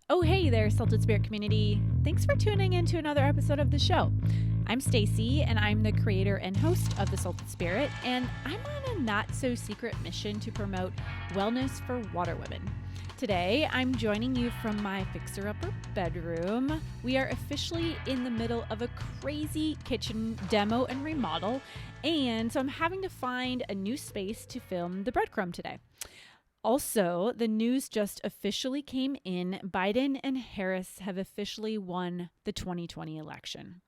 Oh, hey there, Salted Spirit community. Thanks for tuning in to another episode of the show. I'm Stacy, and I'm the creator and host of the Salted Spirit, and I'm on a not-so-secret mission to promote wellness for water women. Today, I'm joining you from my fixer-upper bedroom. We are officially in the middle of a crazy kitchen demo and remodel, and so I'm having to find a new space to film the breadcrumb today. Also, the news just officially came in. Biden and Harris have officially won the 2020 election.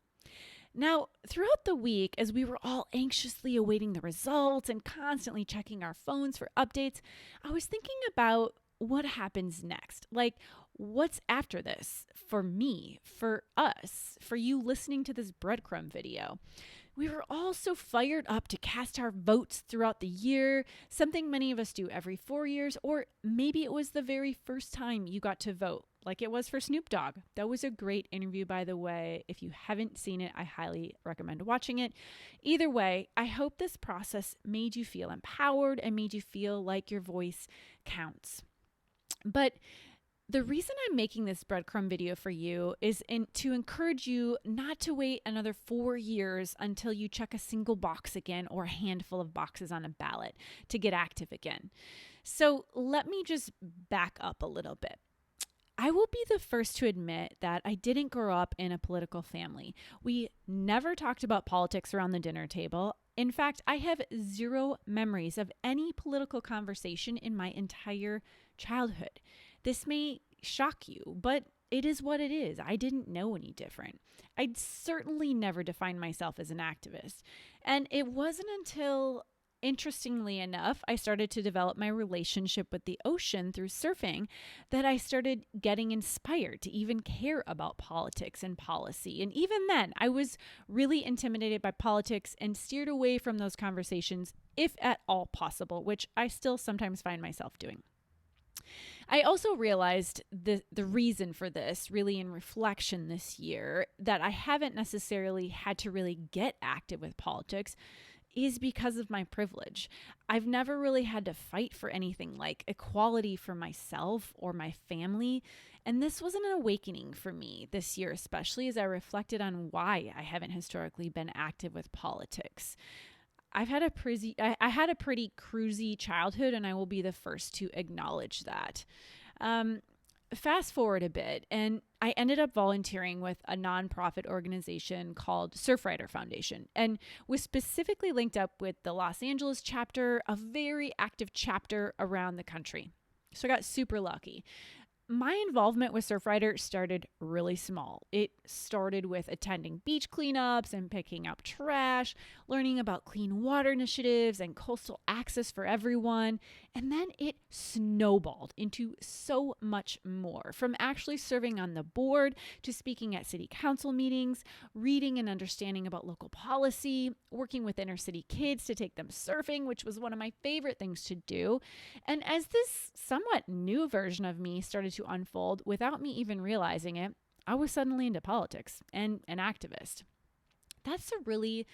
Now, throughout the week, as we were all anxiously awaiting the results and constantly checking our phones for updates, I was thinking about what happens next. Like, what's after this for me, for us, for you listening to this breadcrumb video? We were all so fired up to cast our votes throughout the year, something many of us do every 4 years, or maybe it was the very first time you got to vote, like it was for Snoop Dogg. That was a great interview, by the way. If you haven't seen it, I highly recommend watching it. Either way, I hope this process made you feel empowered and made you feel like your voice counts. But the reason I'm making this breadcrumb video for you is to encourage you not to wait another 4 years until you check a single box again or a handful of boxes on a ballot to get active again. So let me just back up a little bit. I will be the first to admit that I didn't grow up in a political family. We never talked about politics around the dinner table. In fact, I have zero memories of any political conversation in my entire childhood. This may shock you, but it is what it is. I didn't know any different. I'd certainly never defined myself as an activist. And it wasn't until, interestingly enough, I started to develop my relationship with the ocean through surfing that I started getting inspired to even care about politics and policy. And even then, I was really intimidated by politics and steered away from those conversations, if at all possible, which I still sometimes find myself doing. I also realized the reason for this, really in reflection this year, that I haven't necessarily had to really get active with politics is because of my privilege. I've never really had to fight for anything like equality for myself or my family. And this was an awakening for me this year, especially as I reflected on why I haven't historically been active with politics. I had a pretty cruisy childhood, and I will be the first to acknowledge that. Fast forward a bit, and I ended up volunteering with a nonprofit organization called Surfrider Foundation, and was specifically linked up with the Los Angeles chapter, a very active chapter around the country. So I got super lucky. My involvement with Surfrider started really small. It started with attending beach cleanups and picking up trash, learning about clean water initiatives and coastal access for everyone. And then it snowballed into so much more, from actually serving on the board to speaking at city council meetings, reading and understanding about local policy, working with inner city kids to take them surfing, which was one of my favorite things to do. And as this somewhat new version of me started to unfold without me even realizing it, I was suddenly into politics and an activist. That's a really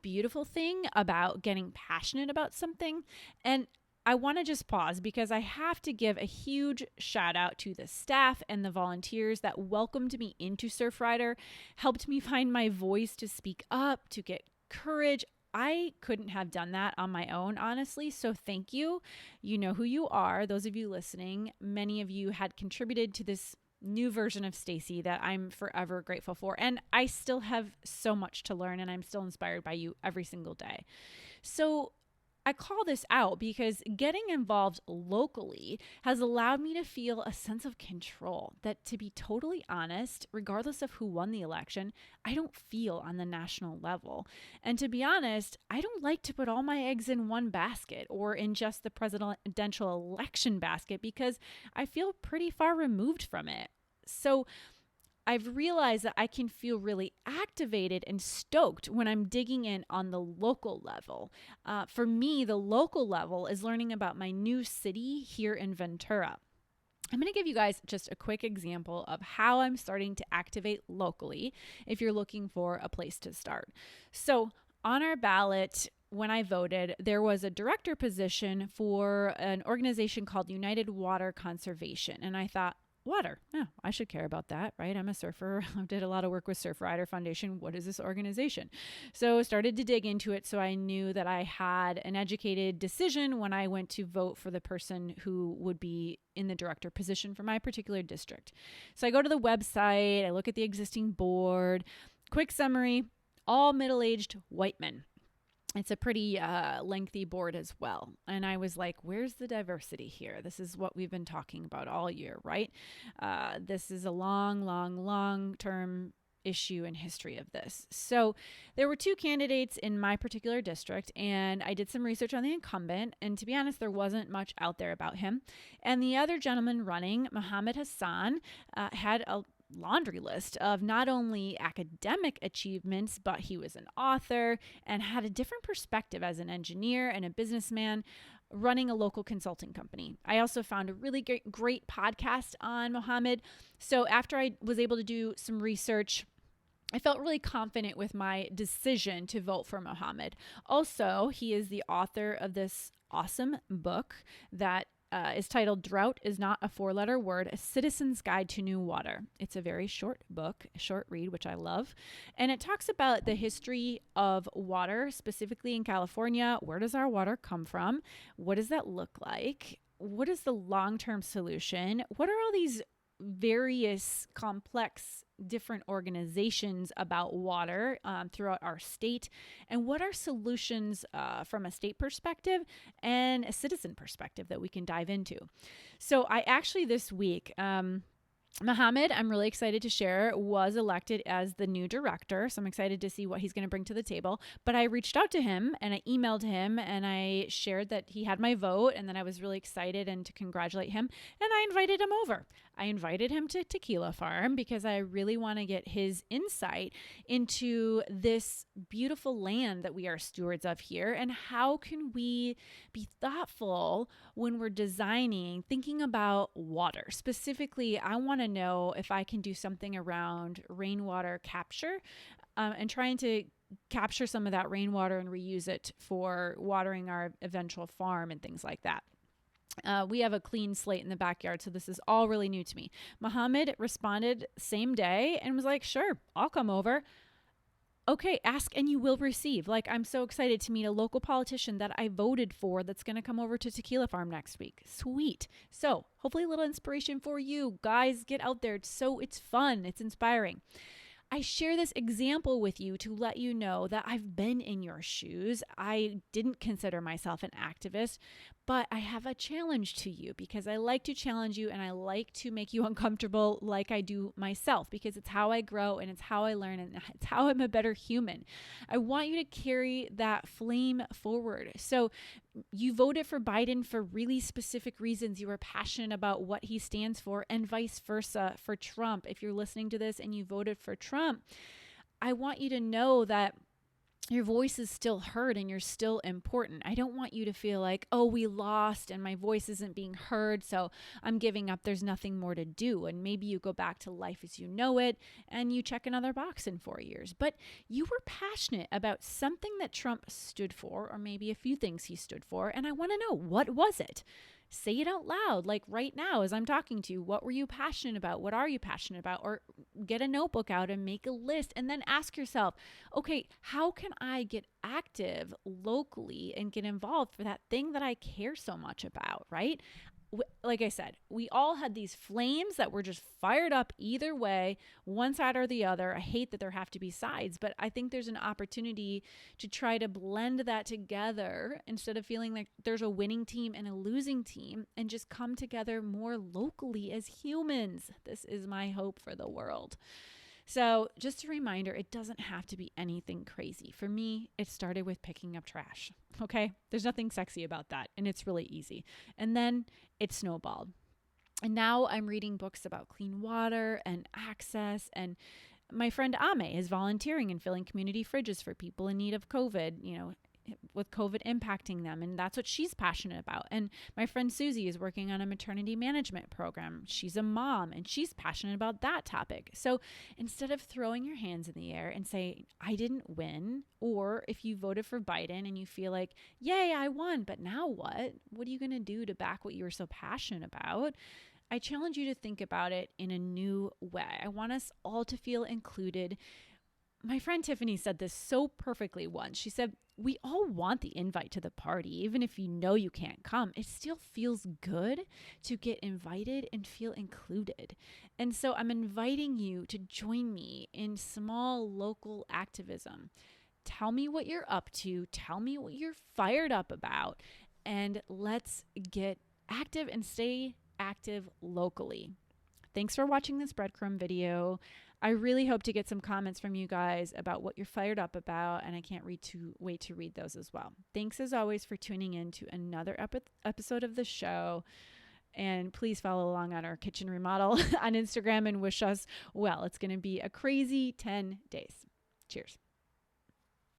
beautiful thing about getting passionate about something. And I want to just pause because I have to give a huge shout out to the staff and the volunteers that welcomed me into Surfrider, helped me find my voice to speak up, to get courage. I couldn't have done that on my own, honestly. So thank you. You know who you are. Those of you listening, many of you had contributed to this new version of Stacy that I'm forever grateful for. And I still have so much to learn, and I'm still inspired by you every single day. So I call this out because getting involved locally has allowed me to feel a sense of control that, to be totally honest, regardless of who won the election, I don't feel on the national level. And to be honest, I don't like to put all my eggs in one basket or in just the presidential election basket because I feel pretty far removed from it. So I've realized that I can feel really activated and stoked when I'm digging in on the local level. For me, the local level is learning about my new city here in Ventura. I'm going to give you guys just a quick example of how I'm starting to activate locally if you're looking for a place to start. So on our ballot, when I voted, there was a director position for an organization called United Water Conservation. And I thought, water. Yeah, I should care about that, right? I'm a surfer. I did a lot of work with Surfrider Foundation. What is this organization? So I started to dig into it, so I knew that I had an educated decision when I went to vote for the person who would be in the director position for my particular district. So I go to the website, I look at the existing board. Quick summary, all middle-aged white men. It's a pretty lengthy board as well. And I was like, where's the diversity here? This is what we've been talking about all year, right? This is a long-term issue in history of this. So there were two candidates in my particular district, and I did some research on the incumbent. And to be honest, there wasn't much out there about him. And the other gentleman running, Mohammed Hassan, had a laundry list of not only academic achievements, but he was an author and had a different perspective as an engineer and a businessman running a local consulting company. I also found a really great podcast on Mohammed. So after I was able to do some research, I felt really confident with my decision to vote for Mohammed. Also, he is the author of this awesome book that is titled Drought is Not a Four-Letter Word, A Citizen's Guide to New Water. It's a very short book, a short read, which I love. And it talks about the history of water, specifically in California. Where does our water come from? What does that look like? What is the long-term solution? What are all these various complex different organizations about water throughout our state, and what are solutions from a state perspective and a citizen perspective that we can dive into. So I actually this week, Mohammed, I'm really excited to share, was elected as the new director. So I'm excited to see what he's going to bring to the table. But I reached out to him and I emailed him and I shared that he had my vote and that I was really excited and to congratulate him. And I invited him over. I invited him to Tequila Farm because I really want to get his insight into this beautiful land that we are stewards of here, and how can we be thoughtful when we're designing, thinking about water. Specifically, I want to know if I can do something around rainwater capture and trying to capture some of that rainwater and reuse it for watering our eventual farm and things like that. We have a clean slate in the backyard, so this is all really new to me. Mohammed responded same day and was like, sure, I'll come over. Okay, ask and you will receive. Like, I'm so excited to meet a local politician that I voted for that's going to come over to Tequila Farm next week. Sweet. So hopefully a little inspiration for you. Guys, get out there. It's fun. It's inspiring. I share this example with you to let you know that I've been in your shoes. I didn't consider myself an activist, but I have a challenge to you because I like to challenge you and I like to make you uncomfortable like I do myself, because it's how I grow and it's how I learn and it's how I'm a better human. I want you to carry that flame forward. So you voted for Biden for really specific reasons. You were passionate about what he stands for, and vice versa for Trump. If you're listening to this and you voted for Trump, I want you to know that your voice is still heard and you're still important. I don't want you to feel like, oh, we lost and my voice isn't being heard, so I'm giving up. There's nothing more to do. And maybe you go back to life as you know it and you check another box in 4 years. But you were passionate about something that Trump stood for, or maybe a few things he stood for. And I want to know, what was it? Say it out loud, like right now as I'm talking to you. What were you passionate about? What are you passionate about? Or get a notebook out and make a list and then ask yourself, okay, how can I get active locally and get involved for that thing that I care so much about, right? Like I said, we all had these flames that were just fired up either way, one side or the other. I hate that there have to be sides, but I think there's an opportunity to try to blend that together instead of feeling like there's a winning team and a losing team, and just come together more locally as humans. This is my hope for the world. So just a reminder, it doesn't have to be anything crazy. For me, it started with picking up trash. Okay? There's nothing sexy about that, and it's really easy. And then it snowballed. And now I'm reading books about clean water and access, and my friend Ame is volunteering and filling community fridges for people in need of COVID, with COVID impacting them. And that's what she's passionate about. And my friend Susie is working on a maternity management program. She's a mom and she's passionate about that topic. So instead of throwing your hands in the air and say, I didn't win, or if you voted for Biden and you feel like, yay, I won, but now what? What are you going to do to back what you were so passionate about? I challenge you to think about it in a new way. I want us all to feel included. My friend Tiffany said this so perfectly once. She said, we all want the invite to the party. Even if you know you can't come, it still feels good to get invited and feel included. And so I'm inviting you to join me in small local activism. Tell me what you're up to. Tell me what you're fired up about. And let's get active and stay active locally. Thanks for watching this breadcrumb video. I really hope to get some comments from you guys about what you're fired up about, and I can't wait to read those as well. Thanks as always for tuning in to another episode of the show. And please follow along on our kitchen remodel on Instagram and wish us well. It's going to be a crazy 10 days. Cheers.